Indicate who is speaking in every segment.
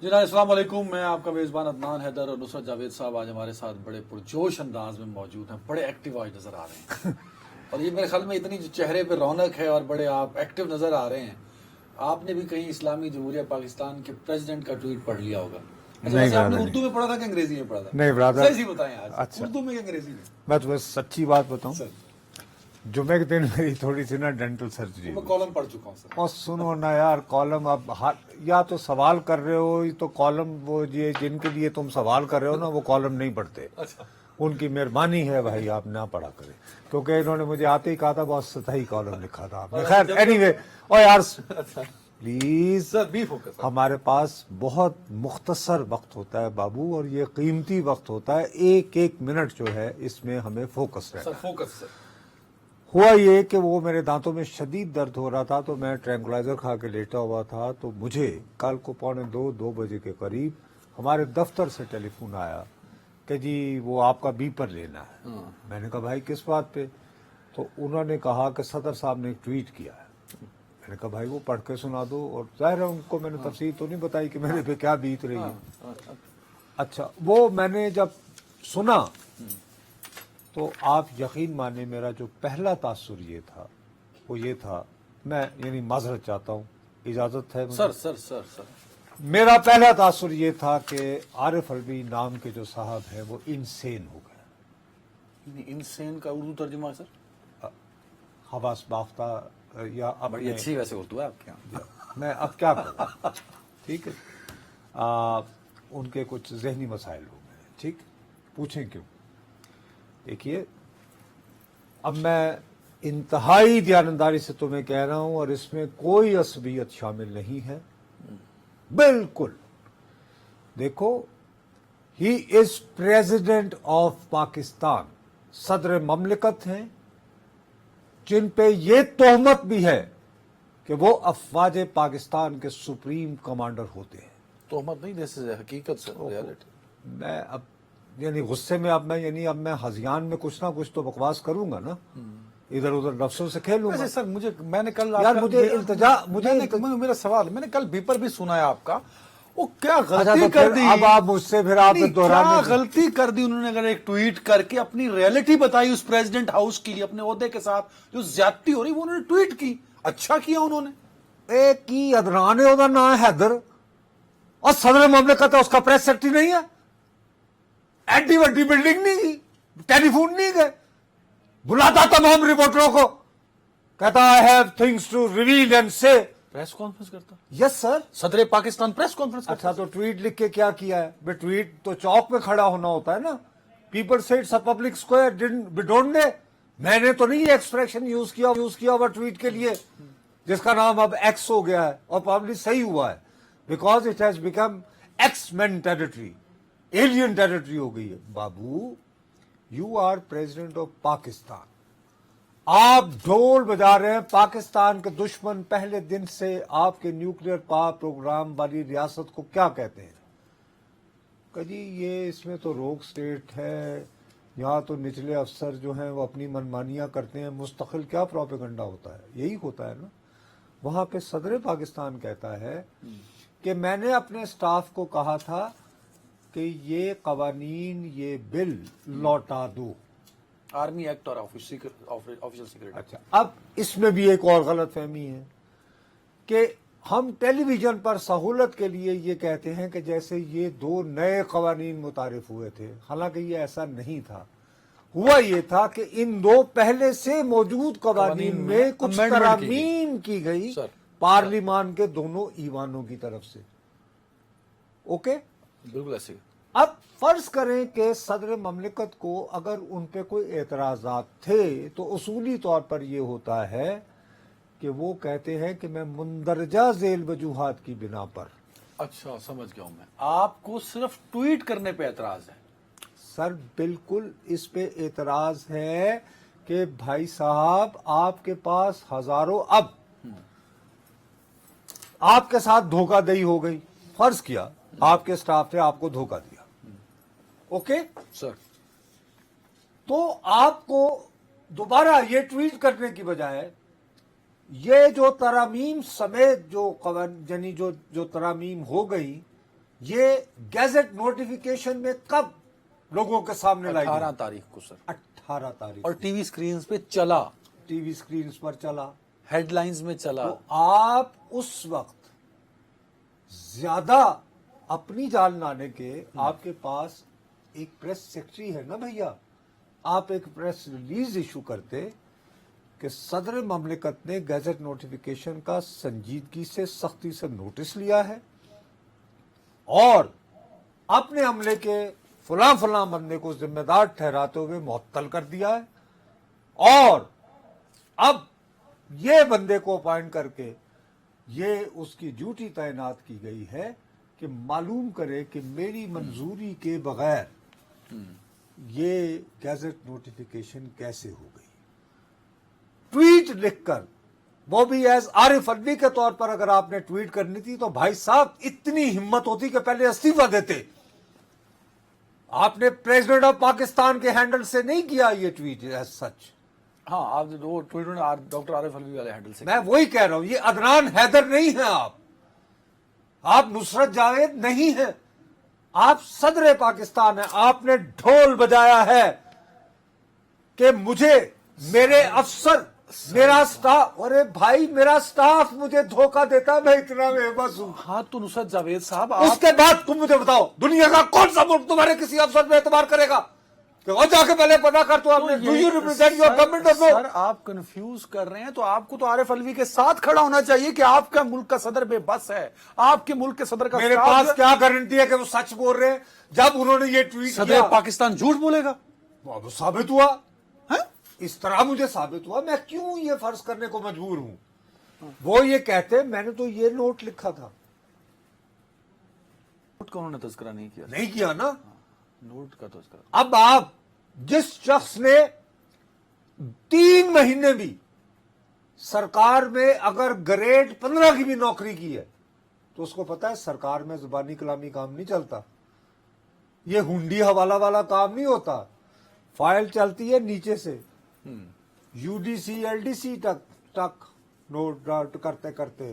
Speaker 1: جناب السلام علیکم، میں آپ کا میزبان عدنان حیدر اور نصرت جاوید صاحب آج ہمارے ساتھ بڑے پرجوش انداز میں موجود ہیں، بڑے ایکٹیو آج نظر آ رہے ہیں اور یہ میرے خیال میں اتنی جو چہرے پہ رونق ہے اور بڑے آپ ایکٹیو نظر آ رہے ہیں. آپ نے بھی کہیں اسلامی جمہوریہ پاکستان کے پریزیڈنٹ کا ٹویٹ پڑھ لیا ہوگا. اچھا ویسے آپ نے اردو میں پڑھا تھا کہ انگریزی میں پڑھا تھا؟
Speaker 2: نہیں برادر،
Speaker 1: صحیح سی بتائیں آج.
Speaker 2: اچھا
Speaker 1: اردو میں کہ انگریزی
Speaker 2: میں تمہیں سچی بات بتاؤں،
Speaker 1: سر
Speaker 2: جمعے کے دن میری تھوڑی سی نا ڈینٹل سرجری
Speaker 1: میں کالم پڑھ چکا ہوں سر.
Speaker 2: اور سنو نا یار، کالم اب یا تو سوال کر رہے ہو تو کالم وہ یہ جن کے لیے تم سوال کر رہے ہو نا وہ کالم نہیں پڑھتے.
Speaker 1: اچھا
Speaker 2: ان کی مہربانی ہے بھائی آپ نہ پڑھا کریں، کیونکہ انہوں نے مجھے آتے ہی کہا تھا بہت سطحی کالم لکھا تھا آپ نے. خیر اینی وے، اور یار پلیز
Speaker 1: سر بی فوکس.
Speaker 2: ہمارے پاس بہت مختصر وقت ہوتا ہے بابو، اور یہ قیمتی وقت ہوتا ہے. ایک ایک منٹ جو ہے اس میں ہمیں فوکس رہنا
Speaker 1: سر
Speaker 2: ہے.
Speaker 1: فوکس سر.
Speaker 2: ہوا یہ کہ وہ میرے دانتوں میں شدید درد ہو رہا تھا تو میں ٹرینکولائزر کھا کے لیٹا ہوا تھا، تو مجھے کل کو 2:45 بجے کے قریب ہمارے دفتر سے ٹیلی فون آیا کہ جی وہ آپ کا بیپر لینا ہے. میں نے کہا بھائی کس بات پہ؟ تو انہوں نے کہا کہ صدر صاحب نے ایک ٹویٹ کیا ہے. میں نے کہا بھائی وہ پڑھ کے سنا دو، اور ظاہر ہے ان کو میں نے تفصیل تو نہیں بتائی کہ میرے پہ کیا بیت رہی ہے. اچھا وہ میں نے جب سنا تو آپ یقین مانے میرا جو پہلا تاثر یہ تھا وہ یہ تھا، میں یعنی معذرت چاہتا ہوں، اجازت ہے مجھے؟
Speaker 1: سر سر سر سر
Speaker 2: میرا پہلا تاثر یہ تھا کہ عارف الوی نام کے جو صاحب ہیں وہ انسین ہو گئے.
Speaker 1: انسین کا اردو ترجمہ ہے سر؟
Speaker 2: حواس باختہ یا
Speaker 1: بڑی اچھی ویسے اردو ہے آپ کے یہاں.
Speaker 2: میں اب کیا کروں، ٹھیک ہے. ان کے کچھ ذہنی مسائل ہو گئے، ٹھیک، پوچھیں کیوں. دیکھیے اب میں انتہائی دیانتداری سے تمہیں کہہ رہا ہوں، اور اس میں کوئی عصبیت شامل نہیں ہے بالکل. دیکھو، ہی از پریزیڈنٹ آف پاکستان، صدر مملکت ہیں جن پہ یہ تہمت بھی ہے کہ وہ افواج پاکستان کے سپریم کمانڈر ہوتے ہیں.
Speaker 1: تہمت نہیں، جیسے حقیقت سے ریالٹی.
Speaker 2: میں اب یعنی غصے میں اب میں ہذیان میں کچھ نہ کچھ تو بکواس کروں گا نا، ادھر ادھر لفظوں سے کھیلوں گا.
Speaker 1: ویسے سر میں نے کل
Speaker 2: یار
Speaker 1: میرا سوال، میں نے کل بیپر بھی سنا ہے آپ کا، وہ کیا
Speaker 2: اچھا
Speaker 1: غلطی
Speaker 2: تو
Speaker 1: کر
Speaker 2: پھر
Speaker 1: دی؟
Speaker 2: اب آپ مجھ سے پھر آپ
Speaker 1: نہیں،
Speaker 2: دہرانے
Speaker 1: کیا غلطی کر دی انہوں نے؟ اگر ایک ٹویٹ کر کے اپنی ریئلٹی بتائی اس پریزیڈنٹ ہاؤس کی اپنے عہدے کے ساتھ جو زیادتی ہو رہی وہ انہوں نے ٹویٹ کی. اچھا کیا انہوں نے.
Speaker 2: ایک کی ادران ہے دا نام حیدر، اور صدر مملکت ہے، اس کا پریس سیکرٹری نہیں ہے. ایڈی وڈی بلڈنگ نہیں گئی، ٹیلی فون نہیں گئے، بلاتا تمام رپورٹروں کو، کہتا I have things to reveal and say.
Speaker 1: Press conference کرتا
Speaker 2: یس سر.
Speaker 1: صدر پاکستان پریس کانفرنس کرتا.
Speaker 2: اچھا تو ٹویٹ لکھ کے کیا کیا ہے بے؟ ٹویٹ تو چوک میں کھڑا ہونا ہوتا ہے نا. پیپل سے it's public square, don't they. میں نے تو نہیں یہ ایکسپریشن یوز کیا ہوا ٹویٹ کے لیے، جس کا نام اب ایکس ہو گیا ہے، اور پبلک صحیح ہوا ہے because it has become ex man territory, alien territory ہو گئی ہے. بابو you are president of Pakistan, آپ ڈھول بجا رہے ہیں. پاکستان کے دشمن پہلے دن سے آپ کے نیوکلیئر پاور پروگرام والی ریاست کو کیا کہتے ہیں کہ جی یہ اس میں تو روگ سٹیٹ ہے، یہاں تو نچلے افسر جو ہیں وہ اپنی منمانیاں کرتے ہیں. مستقل کیا پروپیگنڈا ہوتا ہے؟ یہی ہوتا ہے نا. وہاں پہ صدر پاکستان کہتا ہے کہ میں نے اپنے سٹاف کو کہا تھا کہ یہ قوانین، یہ بل لوٹا دو.
Speaker 1: آرمی ایکٹ اور آفیشل سیکرٹری.
Speaker 2: اچھا اب اس میں بھی ایک اور غلط فہمی ہے کہ ہم ٹیلی ویژن پر سہولت کے لیے یہ کہتے ہیں کہ جیسے یہ 2 نئے قوانین متعارف ہوئے تھے، حالانکہ یہ ایسا نہیں تھا. ہوا یہ تھا کہ ان 2 پہلے سے موجود قوانین میں کچھ ترامیم کی گئی پارلیمان کے دونوں ایوانوں کی طرف سے. اوکے،
Speaker 1: بالکل ایسے.
Speaker 2: اب فرض کریں کہ صدر مملکت کو اگر ان پہ کوئی اعتراضات تھے تو اصولی طور پر یہ ہوتا ہے کہ وہ کہتے ہیں کہ میں مندرجہ ذیل وجوہات کی بنا پر.
Speaker 1: اچھا سمجھ گیا ہوں میں. آپ کو صرف ٹویٹ کرنے پہ اعتراض ہے؟
Speaker 2: سر بالکل اس پہ اعتراض ہے کہ بھائی صاحب آپ کے پاس ہزاروں، اب آپ کے ساتھ دھوکہ دہی ہو گئی. فرض کیا آپ کے سٹاف نے آپ کو دھوکہ دیا، اوکے
Speaker 1: سر،
Speaker 2: تو آپ کو دوبارہ یہ ٹویٹ کرنے کی بجائے یہ جو ترامیم سمیت جو یعنی جو ترامیم ہو گئی یہ گیزٹ نوٹیفیکیشن میں کب لوگوں کے سامنے لائی
Speaker 1: 18 تاریخ کو سر،
Speaker 2: 18 تاریخ
Speaker 1: اور ٹی وی سکرینز پہ چلا،
Speaker 2: ٹی وی سکرینز پر چلا.
Speaker 1: ہیڈ لائنز میں چلا.
Speaker 2: تو آپ اس وقت زیادہ اپنی جان لانے کے آپ کے پاس ایک پریس سیکرٹری ہے نا بھیا، آپ ایک پریس ریلیز ایشو کرتے کہ صدر مملکت نے گیزٹ نوٹیفیکیشن کا سنجیدگی سے سختی سے نوٹس لیا ہے اور اپنے عملے کے فلاں فلاں بندے کو ذمہ دار ٹھہراتے ہوئے معطل کر دیا ہے، اور اب یہ بندے کو اپائنٹ کر کے یہ اس کی ڈیوٹی تعینات کی گئی ہے کہ معلوم کرے کہ میری منظوری کے بغیر یہ گیزٹ نوٹیفیکیشن کیسے ہو گئی. ٹویٹ لکھ کر، وہ بھی ایز عارف الوی کے طور پر اگر آپ نے ٹویٹ کرنی تھی تو بھائی صاحب اتنی ہمت ہوتی کہ پہلے استعفیٰ دیتے. آپ نے پریزیڈنٹ آف پاکستان کے ہینڈل سے نہیں کیا یہ ٹویٹ ایز سچ.
Speaker 1: ہاں، آپ وہ ٹویٹر نے ڈاکٹر عارف الوی والے ہینڈل سے.
Speaker 2: میں وہی کہہ رہا ہوں، یہ عدنان حیدر نہیں ہیں، آپ نصرت جاوید نہیں ہیں، آپ صدر پاکستان ہیں. آپ نے ڈھول بجایا ہے کہ مجھے میرے افسر، میرا سٹاف، ارے بھائی میرا سٹاف مجھے دھوکہ دیتا، میں اتنا بے بس ہوں.
Speaker 1: ہاں تو نصرت جاوید صاحب،
Speaker 2: اس کے بعد تم مجھے بتاؤ دنیا کا کون سا ملک تمہارے کسی افسر پہ اعتبار کرے گا کہ وہ جا کے پہلے پتا کر تو آپ نے do you represent your government اور نو.
Speaker 1: سر آپ کنفیوز کر رہے ہیں، تو آپ کو تو عارف الوی کے ساتھ کھڑا ہونا چاہیے کہ آپ کا ملک کا صدر بے بس ہے. آپ کے ملک کے صدر کا
Speaker 2: میرے پاس کیا گارنٹی ہے کہ وہ سچ بول رہے ہیں؟ جب انہوں نے یہ ٹویٹ
Speaker 1: صدر
Speaker 2: کیا
Speaker 1: پاکستان جھوٹ بولے گا؟
Speaker 2: وہ ثابت ہوا، اس طرح مجھے ثابت ہوا. میں کیوں یہ فرض کرنے کو مجبور ہوں؟ وہ یہ کہتے میں نے تو یہ نوٹ لکھا تھا.
Speaker 1: نوٹ کا انہوں نے تذکرہ نہیں کیا.
Speaker 2: نہیں کیا نا.
Speaker 1: نوٹ کا تذکرہ.
Speaker 2: اب آپ جس شخص نے 3 مہینے بھی سرکار میں اگر گریڈ 15 کی بھی نوکری کی ہے تو اس کو پتا ہے سرکار میں زبانی کلامی کام نہیں چلتا. یہ ہنڈی حوالہ والا کام نہیں ہوتا. فائل چلتی ہے نیچے سے U D C L D C تک نوٹ ڈاٹ کرتے کرتے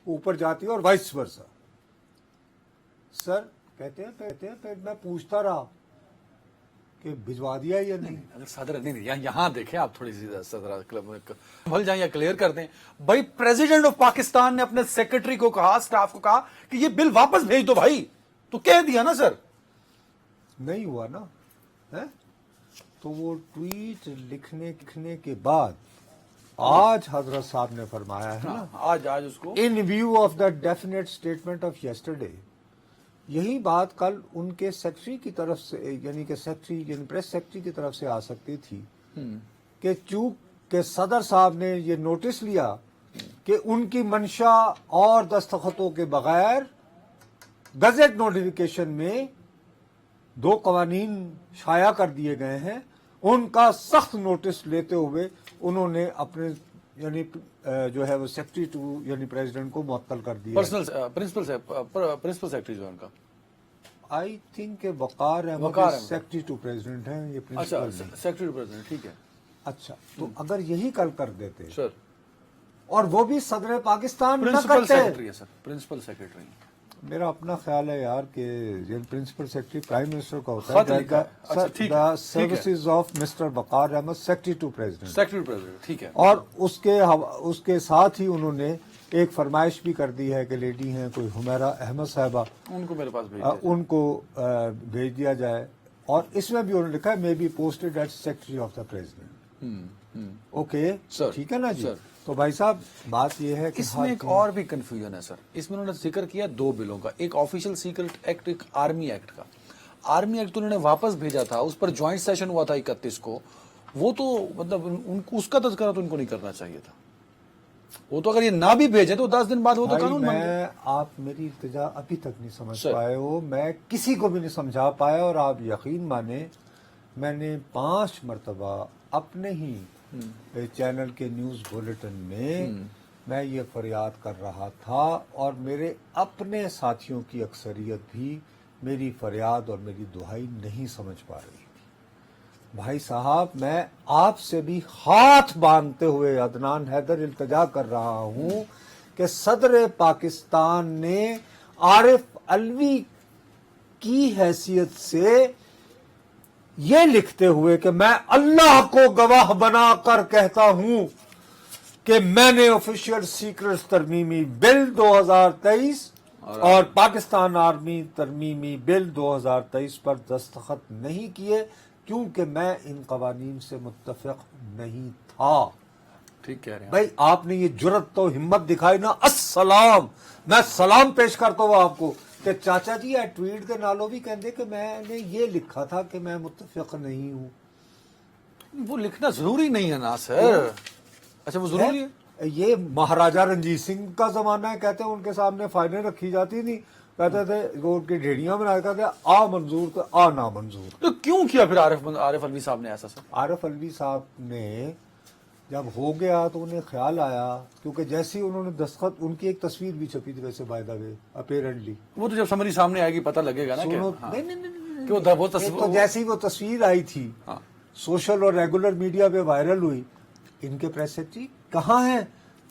Speaker 2: اوپر جاتی ہے اور وائس ورسا. سر کہتے ہیں پھر میں پوچھتا رہا کہ بھجوا دیا یا نہیں.
Speaker 1: اگر صدر نہیں، یہاں دیکھیں آپ تھوڑی سی صدر بھول جائیں یا کلیئر کر دیں. بھائی پریزیڈنٹ آف پاکستان نے اپنے سیکرٹری کو کہا، سٹاف کو کہا کہ یہ بل واپس بھیج دو بھائی، تو کہہ دیا نا سر.
Speaker 2: نہیں ہوا نا. تو وہ ٹویٹ لکھنے کے بعد آج حضرت صاحب نے فرمایا ہے نا،
Speaker 1: آج اس کو
Speaker 2: in view of the definite statement of yesterday. یہی بات کل ان کے سیکرٹری کی طرف سے، یعنی کہ سیکرٹری یعنی پریس سیکرٹری کی طرف سے آ سکتی تھی کہ چونکہ صدر صاحب نے یہ نوٹس لیا کہ ان کی منشا اور دستخطوں کے بغیر گزٹ نوٹیفیکیشن میں 2 قوانین شائع کر دیے گئے ہیں، ان کا سخت نوٹس لیتے ہوئے انہوں نے اپنے یعنی جو ہے وہ سیکرٹری ٹو یعنی پریزیڈنٹ کو معطل کر دیا.
Speaker 1: پرنسپل سیکرٹری جو ان کا
Speaker 2: آئی تھنک کہ وقار احمد سیکرٹری ٹو پریزیڈنٹ ہیں، یہ پرنسپل نہیں.
Speaker 1: سیکرٹری ٹو پریزیڈنٹ، ٹھیک ہے.
Speaker 2: اچھا تو اگر یہی کل کر دیتے
Speaker 1: سر،
Speaker 2: اور وہ بھی صدر پاکستان نہ
Speaker 1: پرنسپل
Speaker 2: کرتے.
Speaker 1: سیکرٹری ہے سر، پرنسپل سیکرٹری.
Speaker 2: میرا اپنا خیال ہے یار کہ پرنسپل سیکرٹری پرائم منسٹر کا ہوتا
Speaker 1: خط لکھا ہے. اچھا، ٹھیک ہے.
Speaker 2: ہے. Services of mister Waqar Ahmad secretary to president.
Speaker 1: Secretary to president, ٹھیک ہے.
Speaker 2: اور اس کے ساتھ ہی انہوں نے ایک فرمائش بھی کر دی ہے کہ لیڈی ہیں کوئی حمیرہ احمد صاحبہ،
Speaker 1: ان کو میرے پاس بھیج
Speaker 2: ان کو بھیج دیا جائے. اور اس میں بھی انہوں نے لکھا ہے may be posted at secretary of the president. Okay ٹھیک ہے نا جی. تو بھائی صاحب بات یہ ہے کہ
Speaker 1: اس میں ایک اور بھی کنفیوژن ہے سر. اس میں انہوں نے ذکر کیا 2 بلوں کا، ایک آفیشیل سیکرٹ ایکٹ، ایک آرمی ایکٹ کا. آرمی ایکٹ تو انہوں نے واپس بھیجا تھا، اس پر جوائنٹ سیشن ہوا تھا 31 کو. وہ تو مطلب ان کو اس کا تذکرہ تو ان کو نہیں کرنا چاہیے تھا. وہ تو اگر یہ نہ بھی بھیجے تو 10 دن بعد وہ تو قانون بن گیا.
Speaker 2: آپ میری التجا ابھی تک نہیں سمجھ پائے ہو، میں کسی کو بھی نہیں سمجھا پایا. اور آپ یقین مانے میں نے 5 مرتبہ اپنے ہی چینل کے نیوز بلیٹن میں یہ فریاد کر رہا تھا، اور میرے اپنے ساتھیوں کی اکثریت بھی میری فریاد اور میری دہائی نہیں سمجھ پا رہی تھی. بھائی صاحب میں آپ سے بھی ہاتھ باندھتے ہوئے عدنان حیدر التجا کر رہا ہوں کہ صدر پاکستان نے عارف الوی کی حیثیت سے یہ لکھتے ہوئے کہ میں اللہ کو گواہ بنا کر کہتا ہوں کہ میں نے آفیشیل سیکرٹس ترمیمی بل 2023 اور پاکستان آرمی ترمیمی بل 2023 پر دستخط نہیں کیے کیونکہ میں ان قوانین سے متفق نہیں تھا.
Speaker 1: ٹھیک کہہ رہے ہیں
Speaker 2: بھائی آپ نے یہ جرت تو ہمت دکھائی نا. السلام, میں سلام پیش کرتا ہوں آپ کو کہ چاچا جی اے ٹویٹ کے نالوں بھی کہندے کہ میں نے یہ لکھا تھا کہ میں متفق نہیں ہوں.
Speaker 1: وہ لکھنا ضروری نہیں ہے نا سر. اچھا وہ ضروری ہے.
Speaker 2: یہ مہاراجہ رنجیت سنگھ کا زمانہ ہے. کہتے ہیں ان کے سامنے فائلیں رکھی جاتی نہیں, کہتے تھے وہ ان کی ڈھیڑیاں بنا کہتے ہیں آ منظور تو آ نامنظور.
Speaker 1: تو کیوں کیا پھر عارف الوی صاحب نے ایسا سر؟
Speaker 2: عارف الوی صاحب نے جب ہو گیا تو انہیں خیال آیا, کیونکہ جیسے ہی انہوں نے دستخط, ان کی ایک تصویر بھی چھپی تھی ویسے بائی دا وے اپیرنٹلی.
Speaker 1: وہ تو جب سمری سامنے آئے گی پتہ لگے گا نا کہ
Speaker 2: وہ جیسے ہی وہ تصویر آئی تھی سوشل اور ریگولر میڈیا پہ وائرل ہوئی, ان کے پریس سیکرٹری کہاں ہیں,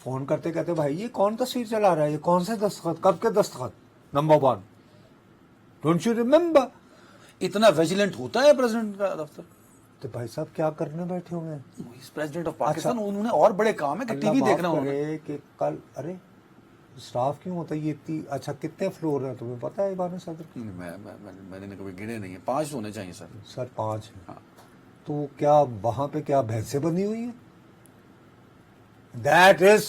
Speaker 2: فون کرتے کہتے بھائی یہ کون تصویر چلا رہا ہے, یہ کون سے دستخط, کب کے دستخط, نمبر 1 ڈونٹ یو ریمبر.
Speaker 1: اتنا ویجیلنٹ ہوتا ہے پریزیڈنٹ کا دفتر؟
Speaker 2: تو بھائی صاحب کیا کرنے بیٹھے ہوئے ہیں؟
Speaker 1: پریزیڈنٹ آف پاکستان, انہوں نے اور بڑے کام ہے کہ ٹی وی دیکھنا ہوگا
Speaker 2: کہ کل. ارے اسٹاف کیوں ہوتا ہے یہ اتنی. اچھا کتنے فلور ہیں تمہیں پتا ہے ایوان صدر؟
Speaker 1: میں نے کبھی گنے نہیں ہیں, 5 ہونے چاہیے سر.
Speaker 2: سر 5 ہیں. تو کیا وہاں پہ کیا بھینسیں بندھی ہوئی ہیں؟ That is,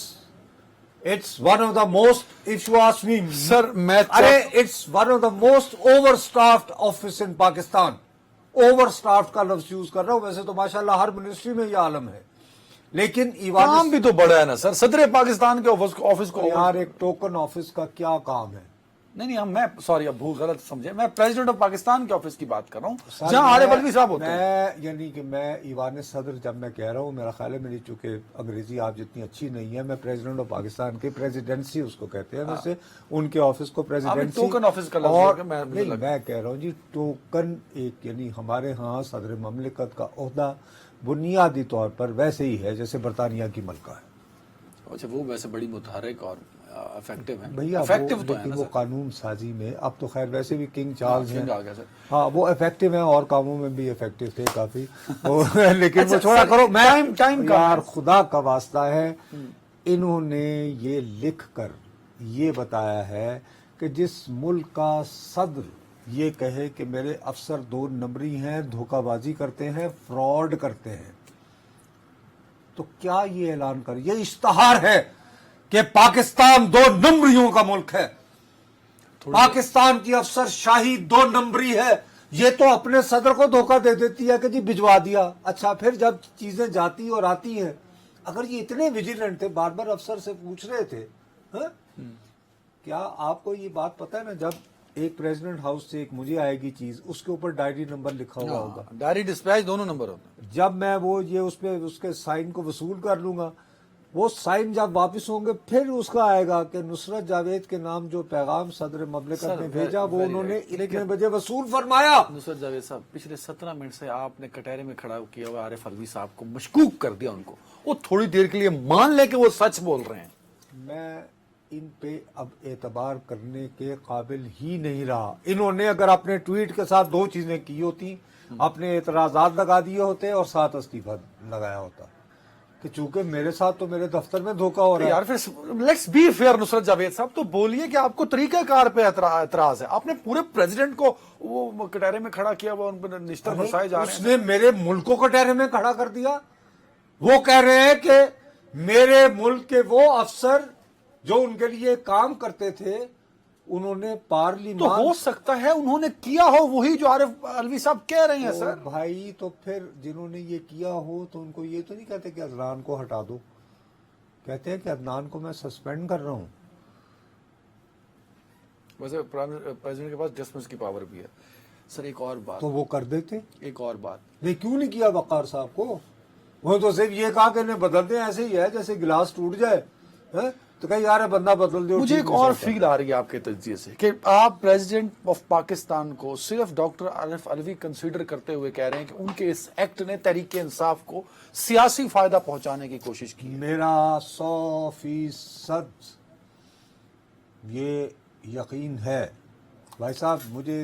Speaker 2: it's one of the most, if you ask me,
Speaker 1: سر میں
Speaker 2: it's one of the most overstaffed office in Pakistan. Overstaffed کا لفظ یوز کر رہا ہوں, ویسے تو ماشاءاللہ ہر منسٹری میں یہ عالم ہے, لیکن
Speaker 1: کام بھی تو بڑا ہے نا سر. صدر پاکستان کے آفس کو
Speaker 2: یار ایک ٹوکن آفس کا کیا کام ہے؟
Speaker 1: نہیں میں سوری اب غلط سمجھے, میں پریزیڈنٹ آف پاکستان کے آفس کی بات کر رہا ہوں جہاں عارف الوی صاحب ہوتے ہیں.
Speaker 2: میں یعنی کہ میں ایوان صدر جب میں کہہ رہا ہوں, میرا خیال ہے میری چونکہ انگریزی آپ جتنی اچھی نہیں ہے, میں پریزیڈنٹ آف پاکستان کی پریزیڈنسی اس کو کہتے ہیں, ویسے ان کے آفس کو پریزیڈنسی.
Speaker 1: ٹوکن آفس کا
Speaker 2: اور
Speaker 1: لفظ
Speaker 2: میں کہہ رہا ہوں جی ٹوکن ایک, یعنی ہمارے ہاں صدر مملکت کا عہدہ بنیادی طور پر ویسے ہی ہے جیسے برطانیہ کی ملکہ ہے.
Speaker 1: اچھا وہ ویسے بڑی متحرک اور افیکٹو ہے.
Speaker 2: بھیا وہ قانون سازی میں اب تو خیر ویسے بھی کنگ چارلز ہیں, ہاں وہ افیکٹو ہیں اور کاموں میں بھی افیکٹو تھے کافی, لیکن وہ چھوڑا کرو. میں یار خدا کا واسطہ ہے, انہوں نے یہ لکھ کر یہ بتایا ہے کہ جس ملک کا صدر یہ کہے کہ میرے افسر 2 نمبری ہیں, دھوکہ بازی کرتے ہیں, فراڈ کرتے ہیں, تو کیا یہ اعلان کر, یہ اشتہار ہے کہ پاکستان 2 نمبریوں کا ملک ہے, پاکستان کی افسر شاہی 2 نمبری ہے. یہ تو اپنے صدر کو دھوکہ دے دیتی ہے کہ جی بھجوا دیا. اچھا پھر جب چیزیں جاتی اور آتی ہیں, اگر یہ اتنے ویجیلنٹ تھے, بار بار افسر سے پوچھ رہے تھے, کیا آپ کو یہ بات پتہ ہے نا, جب ایک پریزیڈنٹ ہاؤس سے ایک مجھے آئے گی چیز, اس کے اوپر ڈائری نمبر لکھا ہوا ہوگا,
Speaker 1: ڈائری ڈسپیچ دونوں نمبر ہوتے ہیں.
Speaker 2: جب میں وہ یہ اس پہ اس کے سائن کو وصول کر لوں گا, وہ سائن جب واپس ہوں گے پھر اس کا آئے گا کہ نصرت جاوید کے نام جو پیغام صدر مملکت نے بھیجا وہ انہوں نے اتنے بجے وصول فرمایا.
Speaker 1: نصرت جاوید صاحب پچھلے 17 منٹ سے آپ نے کٹہرے میں کھڑا کیا ہوا عارف الوی صاحب کو مشکوک کر دیا, ان کو وہ تھوڑی دیر کے لیے مان لے کہ وہ سچ بول رہے ہیں.
Speaker 2: میں ان پہ اب اعتبار کرنے کے قابل ہی نہیں رہا. انہوں نے اگر اپنے ٹویٹ کے ساتھ 2 چیزیں کی ہوتی, اپنے اعتراضات لگا دیے ہوتے اور ساتھ استعفیٰ لگایا ہوتا, کہ چونکہ میرے ساتھ تو میرے دفتر میں دھوکہ ہو رہا ہے.
Speaker 1: یار پھر لیٹس بی فیئر نصرت جاوید صاحب, تو بولیے کہ آپ کو طریقہ کار پہ اعتراض ہے. آپ نے پورے پریزیڈنٹ کو وہ کٹہرے میں کھڑا کیا, وہ ان پر نشتر برسائے جا رہے ہیں.
Speaker 2: اس نے میرے ملک کو کٹہرے میں کھڑا کر دیا. وہ کہہ رہے ہیں کہ میرے ملک کے وہ افسر جو ان کے لیے کام کرتے تھے انہوں نے پارلیمان,
Speaker 1: تو ہو سکتا ہے انہوں نے کیا ہو وہی جو عارف الوی صاحب کہہ رہے ہیں سر.
Speaker 2: بھائی تو پھر جنہوں نے یہ کیا ہو تو ان کو یہ تو نہیں کہتے کہ عدنان کو ہٹا دو, کہتے ہیں کہ عدنان کو میں سسپینڈ کر رہا ہوں.
Speaker 1: ویسے پریزیڈنٹ کے پاس ڈسمس کی پاور بھی ہے سر. ایک اور بات,
Speaker 2: تو وہ کر دیتے.
Speaker 1: ایک اور بات,
Speaker 2: یہ کیوں نہیں کیا وقار صاحب کو؟ وہ تو صرف یہ کہا کہ انہیں بدل دیں, ایسے ہی ہے جیسے گلاس ٹوٹ جائے تو کہ یار بندہ بدل دے.
Speaker 1: مجھے ایک اور فیل آ رہی ہے آپ کے تجزیے سے کہ آپ پریزیڈنٹ آف پاکستان کو صرف ڈاکٹر عارف الوی کنسیڈر کرتے ہوئے کہہ رہے ہیں کہ ان کے اس ایکٹ نے تحریک انصاف کو سیاسی فائدہ پہنچانے کی کوشش کی.
Speaker 2: میرا 100% یہ یقین ہے بھائی صاحب. مجھے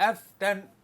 Speaker 2: F10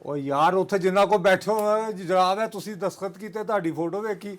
Speaker 2: ਉਹ ਯਾਰ ਉੱਥੇ ਜਿਨ੍ਹਾਂ ਕੋ ਬੈਠੇ ਹੋ ਜਨਾਬ ਹੈ, ਤੁਸੀਂ ਦਸਖਤ ਕੀਤੇ, ਤੁਹਾਡੀ ਫੋਟੋ ਵੇਖੀ,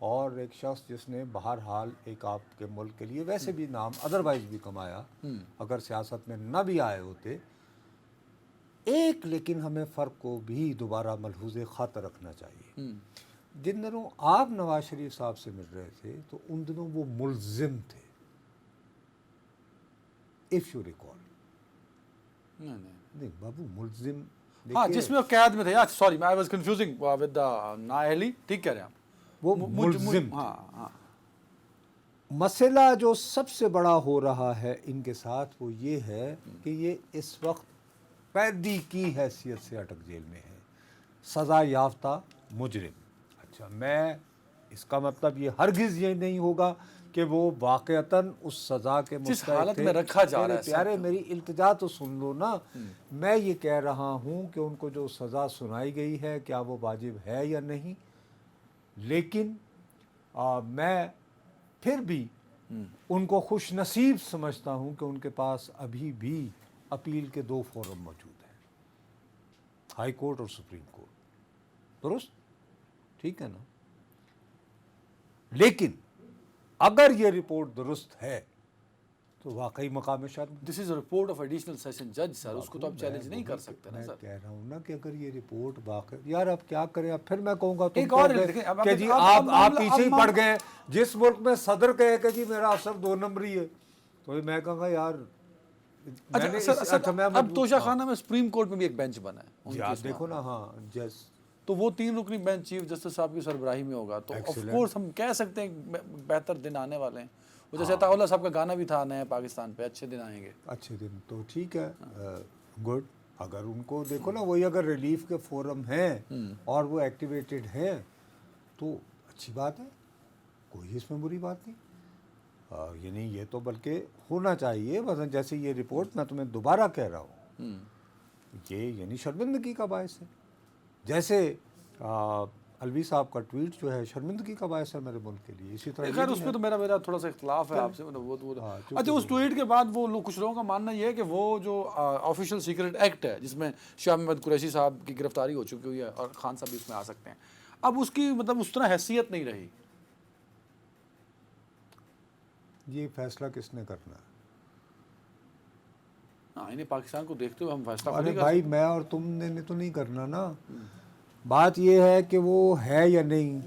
Speaker 2: اور ایک شخص جس نے بہرحال ایک آپ کے ملک کے لیے ویسے بھی نام ادروائز بھی کمایا اگر سیاست میں نہ بھی آئے ہوتے ایک، لیکن ہمیں فرق کو بھی دوبارہ ملحوظ خاطر رکھنا چاہیے. جن دنوں آپ نواز شریف صاحب سے مل رہے تھے تو ان دنوں وہ ملزم تھے. If you recall. نہیں بابو ملزم.
Speaker 1: ہاں جس میں وہ قید میں تھے. Sorry I was confusing with the نااہلی. ٹھیک کہہ رہے ہیں آپ.
Speaker 2: وہ ملزم.
Speaker 1: ہاں
Speaker 2: مسئلہ جو سب سے بڑا ہو رہا ہے ان کے ساتھ وہ یہ ہے کہ یہ اس وقت قیدی کی حیثیت سے اٹک جیل میں ہے، سزا یافتہ مجرم. اچھا، میں اس کا مطلب یہ ہرگز یہ نہیں ہوگا کہ وہ واقعتاً اس سزا کے
Speaker 1: جس
Speaker 2: مستحق
Speaker 1: حالت
Speaker 2: تھے.
Speaker 1: میں رکھا جا رہا ہے.
Speaker 2: پیارے میری التجا تو سن لو نا. میں یہ کہہ رہا ہوں کہ ان کو جو سزا سنائی گئی ہے کیا وہ واجب ہے یا نہیں، لیکن میں پھر بھی ان کو خوش نصیب سمجھتا ہوں کہ ان کے پاس ابھی بھی اپیل کے 2 فورم موجود ہیں، ہائی کورٹ اور سپریم کورٹ. درست؟ ٹھیک ہے نا. لیکن اگر یہ رپورٹ درست ہے تو واقعی مقام شرم.
Speaker 1: دس از اے رپورٹ آف ایڈیشنل سیشن جج سر. اس کو تو آپ چیلنج نہیں کر سکتے نا
Speaker 2: میں
Speaker 1: سر.
Speaker 2: کہہ رہا ہوں نا کہ اگر یہ رپورٹ واقع، یار اب کیا کریں، اب پھر میں کہوں گا
Speaker 1: ایک اور
Speaker 2: کہ جی آپ پیچھے ہی پڑ گئے. جس ملک میں صدر کہے کہ جی میرا افسر 2 نمبری ہے تو میں کہوں گا یار.
Speaker 1: اب توشہ خانہ میں سپریم کورٹ میں بھی ایک بینچ بنا ہے.
Speaker 2: آپ دیکھو نا. ہاں جس
Speaker 1: تو وہ 3 رکنی بینچ چیف جسٹس صاحب کی سربراہی میں ہوگا تو آف کورس ہم کہہ سکتے ہیں بہتر دن آنے والے ہیں. وہ جیسے عطا اللہ صاحب کا گانا بھی تھا نئے پاکستان پہ، اچھے دن آئیں گے.
Speaker 2: اچھے دن تو ٹھیک ہے، گڈ. اگر ان کو دیکھو نا وہی اگر ریلیف کے فورم ہیں اور وہ ایکٹیویٹڈ ہیں تو اچھی بات ہے، کوئی اس میں بری بات نہیں. یعنی یہ تو بلکہ ہونا چاہیے. مثلا جیسے یہ رپورٹ میں تمہیں دوبارہ کہہ رہا ہوں یہ یعنی شرمندگی کا باعث ہے. جیسے الوی صاحب کا ٹویٹ جو ہے شرمندگی کا باعث ہے میرے ملک کے لیے. اسی طرح
Speaker 1: خیر اس پہ تو میرا تھوڑا سا اختلاف ہے آپ سے. اچھا اس ٹویٹ کے بعد وہ کچھ لوگوں کا ماننا یہ ہے کہ وہ جو آفیشیل سیکرٹ ایکٹ ہے جس میں شاہ محمد قریشی صاحب کی گرفتاری ہو چکی ہوئی ہے اور خان صاحب بھی اس میں آ سکتے ہیں، اب اس کی مطلب اس طرح حیثیت نہیں رہی.
Speaker 2: یہ فیصلہ کس نے کرنا ہے؟
Speaker 1: ہاں انہیں پاکستان کو دیکھتے ہوئے ہم فیصلہ
Speaker 2: ارے بھائی میں اور تم نے تو نہیں کرنا نا. بات یہ ہے کہ وہ ہے یا نہیں.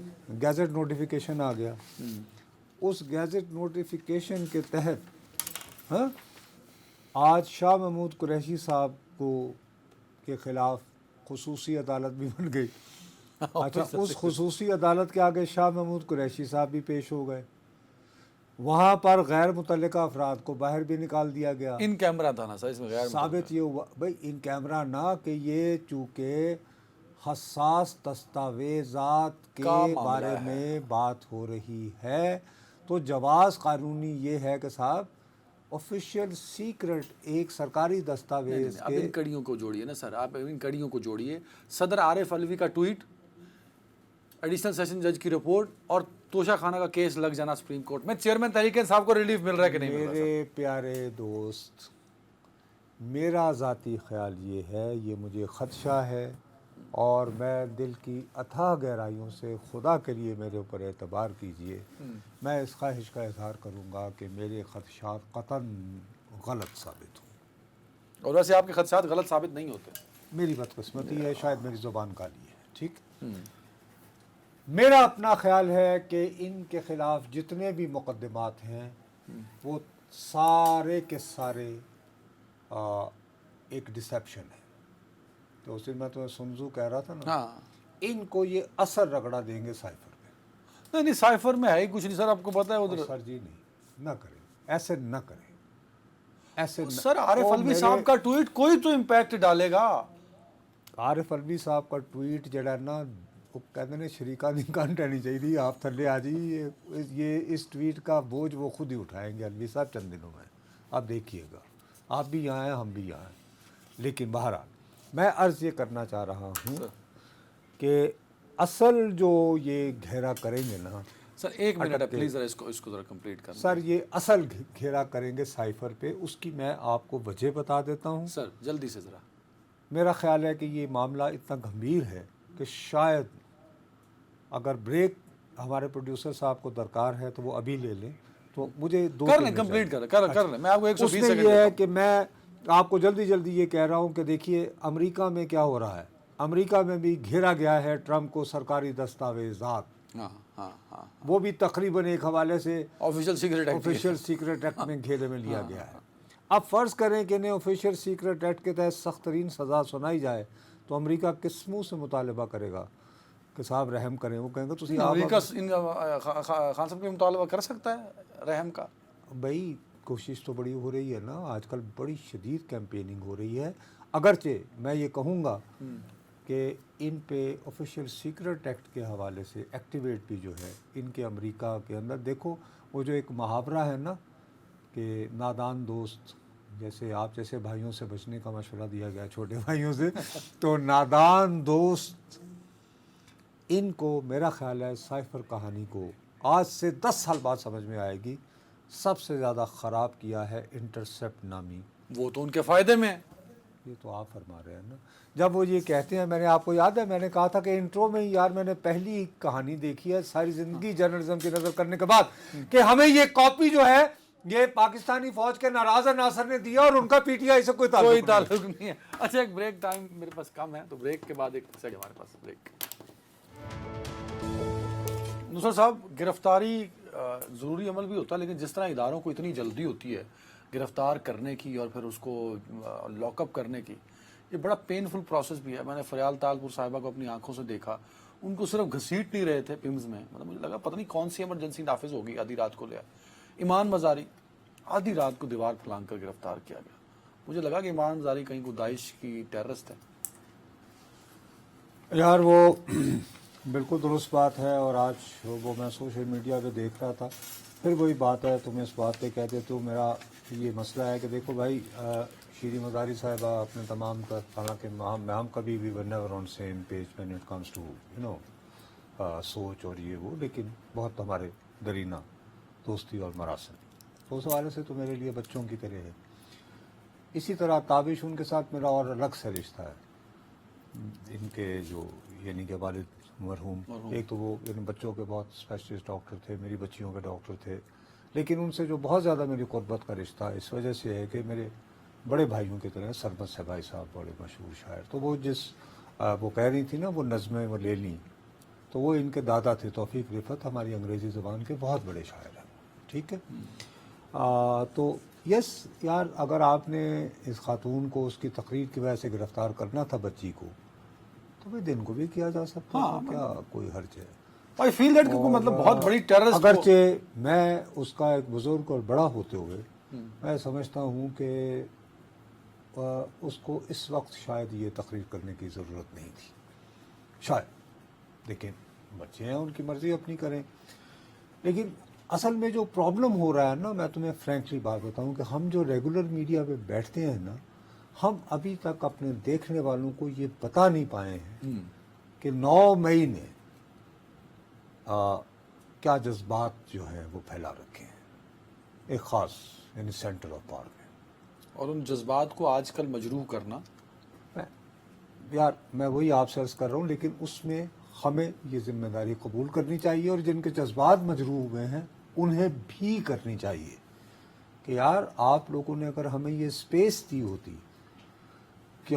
Speaker 2: گیزٹ نوٹیفیکیشن آ گیا، اس گیزٹ نوٹیفیکیشن کے تحت آج شاہ محمود قریشی صاحب کے خلاف خصوصی عدالت بھی بن گئی. اچھا اس خصوصی عدالت کے آگے شاہ محمود قریشی صاحب بھی پیش ہو گئے. وہاں پر غیر متعلقہ افراد کو باہر بھی نکال دیا گیا.
Speaker 1: ان کیمرہ تھا نا سر اس میں غیر
Speaker 2: ثابت یہ ہوا بھائی ان کیمرہ نہ کہ یہ چونکہ حساس دستاویزات کے بارے میں بات ہو رہی ہے تو جواز قانونی یہ ہے کہ صاحب آفیشیل سیکرٹ ایک سرکاری دستاویز
Speaker 1: اب ان کڑیوں کو جوڑیے نا سر. آپ ان کڑیوں کو جوڑیے. صدر عارف علوی کا ٹویٹ، ایڈیشنل سیشن جج کی رپورٹ اور توشہ خانہ کا کیس لگ جانا سپریم کورٹ میں. چیئرمین تحریک انصاف کو ریلیف مل رہا ہے کہ نہیں مل رہا؟
Speaker 2: میرے پیارے دوست میرا ذاتی خیال یہ ہے، یہ مجھے خدشہ ہے اور میں دل کی اتھاہ گہرائیوں سے خدا کے لیے میرے اوپر اعتبار کیجئے، میں اس خواہش کا اظہار کروں گا کہ میرے خدشات قطعاً غلط ثابت ہوں.
Speaker 1: اور ویسے آپ کے خدشات غلط ثابت نہیں ہوتے.
Speaker 2: میری بدقسمتی ہے، شاید میری زبان کالی ہے. ٹھیک. میرا اپنا خیال ہے کہ ان کے خلاف جتنے بھی مقدمات ہیں وہ سارے کے سارے ایک ڈسیپشن ہے. تو اس دن میں تمہیں سنزو کہہ رہا تھا نا، ان کو یہ اثر رگڑا دیں گے سائفر میں.
Speaker 1: نہیں سائفر میں ہے ہی کچھ نہیں سر. آپ کو پتا ہے ادھر
Speaker 2: سر جی نہیں، نہ کریں ایسے، نہ کریں ایسے.
Speaker 1: سر عارف علوی صاحب کا ٹویٹ کوئی تو امپیکٹ ڈالے گا.
Speaker 2: عارف علوی صاحب کا ٹویٹ جڑا نا وہ کہتے ہیں شریکا نہیں کانٹ آنی چاہیے. آپ تھلے آ جائیے، یہ اس ٹویٹ کا بوجھ وہ خود ہی اٹھائیں گے علوی صاحب چند دنوں میں. آپ دیکھیے گا، آپ بھی یہاں ہیں ہم بھی یہاں ہیں. لیکن بہرحال میں عرض یہ کرنا چاہ رہا ہوں کہ اصل جو یہ گھیرا کریں گے نا
Speaker 1: سر، ایک منٹ ہے پلیز ذرا اس کو ذرا کمپلیٹ کرنا.
Speaker 2: سر یہ اصل گھیرا کریں گے سائفر پہ، اس کی میں آپ کو وجہ بتا دیتا ہوں.
Speaker 1: سر جلدی سے ذرا.
Speaker 2: میرا خیال ہے کہ یہ معاملہ اتنا گمبھیر ہے کہ شاید اگر بریک ہمارے پروڈیوسر صاحب کو درکار ہے تو وہ ابھی لے لیں, تو مجھے 2
Speaker 1: کر لیں, کمپلیٹ کر لیں. میں آپ کو 120
Speaker 2: اس میں
Speaker 1: سیکنڈ
Speaker 2: یہ ہے کہ میں آپ کو جلدی یہ کہہ رہا ہوں کہ دیکھیے امریکہ میں کیا ہو رہا ہے. امریکہ میں بھی گھیرا گیا ہے ٹرمپ کو سرکاری دستاویزات,
Speaker 1: ہاں
Speaker 2: وہ بھی تقریباً ایک حوالے سے
Speaker 1: آفیشیل
Speaker 2: سیکرٹ ایکٹ میں گھیرے میں لیا گیا ہے. اب فرض کریں کہ انہیں آفیشیل سیکرٹ ایکٹ کے تحت سخت ترین سزا سنائی جائے تو امریکہ کس منہ سے مطالبہ کرے گا کہ صاحب رحم کریں؟ وہ کہیں گے
Speaker 1: امریکہ خان صاحب کے مطالبہ کر سکتا ہے رحم کا.
Speaker 2: بھائی کوشش تو بڑی ہو رہی ہے نا, آج کل بڑی شدید کیمپیننگ ہو رہی ہے. اگرچہ میں یہ کہوں گا کہ ان پہ آفیشیل سیکرٹ ایکٹ کے حوالے سے ایکٹیویٹ بھی جو ہے ان کے امریکہ کے اندر, دیکھو وہ جو ایک محاورہ ہے نا کہ نادان دوست, جیسے آپ جیسے بھائیوں سے بچنے کا مشورہ دیا گیا چھوٹے بھائیوں سے, تو نادان دوست ان کو میرا خیال ہے سائفر کہانی کو آج سے 10 سال بعد سمجھ میں آئے گی. سب سے زیادہ خراب کیا ہے انٹرسیپٹ نامی,
Speaker 1: وہ تو ان کے فائدے میں.
Speaker 2: یہ تو آپ فرما رہے ہیں نا. جب وہ یہ کہتے ہیں, میں نے آپ کو یاد ہے میں نے کہا تھا کہ انٹرو میں یار میں نے پہلی کہانی دیکھی ہے ساری زندگی جرنلزم کی نظر کرنے کے بعد کہ ہمیں یہ کاپی جو ہے یہ پاکستانی فوج کے ناراض ناصر نے دیا اور ان کا پی ٹی آئی سے کوئی
Speaker 1: تعلق نہیں ہے. اچھا ایک بریک ٹائم میرے پاس کم ہے, تو بریک کے بعد ایک سیکنڈ ہمارے پاس بریک. نصرت صاحب, گرفتاری ضروری عمل بھی ہوتا ہے, لیکن جس طرح اداروں کو اتنی جلدی ہوتی ہے گرفتار کرنے کی اور پھر اس کو لاک اپ کرنے کی, یہ بڑا پینفل پروسیس بھی ہے. میں نے فریال تالپور صاحبہ کو اپنی آنکھوں سے دیکھا, ان کو صرف گھسیٹ نہیں رہے تھے پیمز میں, مطلب مجھے لگا پتہ نہیں کون سی ایمرجنسی نافذ ہوگی, آدھی رات کو لیا. ایمان مزاری آدھی رات کو دیوار پھلانگ کر گرفتار کیا گیا. مجھے لگا کہ ایمان مزاری کہیں کو داعش کی ٹیررسٹ ہے.
Speaker 2: یار وہ بالکل درست بات ہے, اور آج وہ میں سوشل میڈیا پہ دیکھ رہا تھا, پھر وہی بات ہے تم اس بات پہ کہتے تو میرا یہ مسئلہ ہے کہ دیکھو بھائی شیریں مزاری صاحبہ اپنے تمام کا, حالانکہ ہم کبھی بھی were never on same page when it comes to such اور یہ وہ, لیکن بہت ہمارے درینہ دوستی اور مراسم, تو اس حوالے سے تو میرے لیے بچوں کی طرح ہے. اسی طرح تابش ان کے ساتھ میرا اور الگ سے رشتہ ہے. ان کے جو یعنی کہ والد مرحوم, ایک تو وہ یعنی بچوں کے بہت اسپیشلسٹ ڈاکٹر تھے, میری بچیوں کے ڈاکٹر تھے, لیکن ان سے جو بہت زیادہ میری قربت کا رشتہ اس وجہ سے ہے کہ میرے بڑے بھائیوں کی طرح سربت صبائی صاحب بڑے مشہور شاعر, تو وہ وہ کہہ رہی تھی نا وہ نظمیں وہ لے لیں, تو وہ ان کے دادا تھے توفیق رفعت, ہماری انگریزی زبان کے بہت بڑے شاعر ہیں. ٹھیک ہے, تو یس یار اگر آپ نے اس خاتون کو اس کی تقریر کی وجہ سے گرفتار کرنا تھا بچی کو, تو بھائی دن کو بھی کیا جا سکتا ہے, کیا کوئی حرج ہے.
Speaker 1: I feel that کہ مطلب بہت بڑی ٹیررسٹ,
Speaker 2: اگرچہ میں اس کا ایک بزرگ اور بڑا ہوتے ہوئے میں سمجھتا ہوں کہ اس کو اس وقت شاید یہ تقریر کرنے کی ضرورت نہیں تھی شاید, لیکن بچے ہیں ان کی مرضی اپنی کریں. لیکن اصل میں جو پرابلم ہو رہا ہے نا, میں تمہیں فرینکلی بات بتاؤں کہ ہم جو ریگولر میڈیا پہ بیٹھتے ہیں نا, ہم ابھی تک اپنے دیکھنے والوں کو یہ بتا نہیں پائے ہیں کہ 9 مئی نے کیا جذبات جو ہیں وہ پھیلا رکھے ہیں ایک خاص یعنی سینٹر آف پاور میں,
Speaker 1: اور ان جذبات کو آج کل مجروح کرنا.
Speaker 2: یار میں وہی آپ سے عرض کر رہا ہوں, لیکن اس میں ہمیں یہ ذمہ داری قبول کرنی چاہیے, اور جن کے جذبات مجروح ہوئے ہیں انہیں بھی کرنی چاہیے کہ یار آپ لوگوں نے اگر ہمیں یہ اسپیس دی ہوتی کہ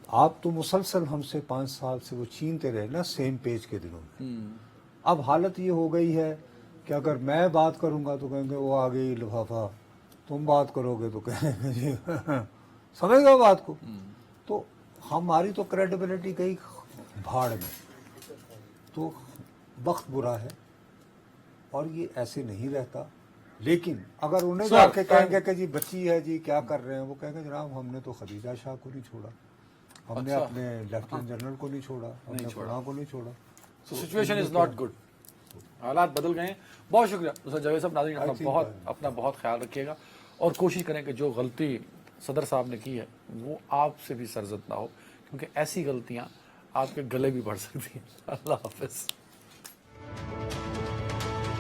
Speaker 2: آپ تو مسلسل ہم سے 5 سال سے وہ چھینتے رہے نا سیم پیج کے دنوں میں. اب حالت یہ ہو گئی ہے کہ اگر میں بات کروں گا تو کہیں گے وہ آ گئی لفافہ, تم بات کرو گے تو کہیں گے جی سمجھ گئے بات کو. تو ہماری تو کریڈیبلٹی گئی بھاڑ میں, تو وقت برا ہے اور یہ ایسے نہیں رہتا. لیکن اگر انہیں جا کے کہیں گے کہ جی بچی ہے جی کیا کر رہے ہیں, وہ کہیں گے جناب ہم نے تو خدیجہ شاہ کو نہیں چھوڑا, ہم نے اپنے لیفٹیننٹ جنرل کو نہیں چھوڑا, ہم نے فلاں کو نہیں چھوڑا.
Speaker 1: سچویشن از ناٹ گڈ, حالات بدل گئے ہیں. بہت شکریہ نصرت جاوید صاحب. ناظرین اپنا بہت خیال رکھیے گا, اور کوشش کریں کہ جو غلطی صدر صاحب نے کی ہے وہ آپ سے بھی سرزد نہ ہو, کیونکہ ایسی غلطیاں آپ کے گلے بھی بڑھ سکتی ہیں. اللہ حافظ.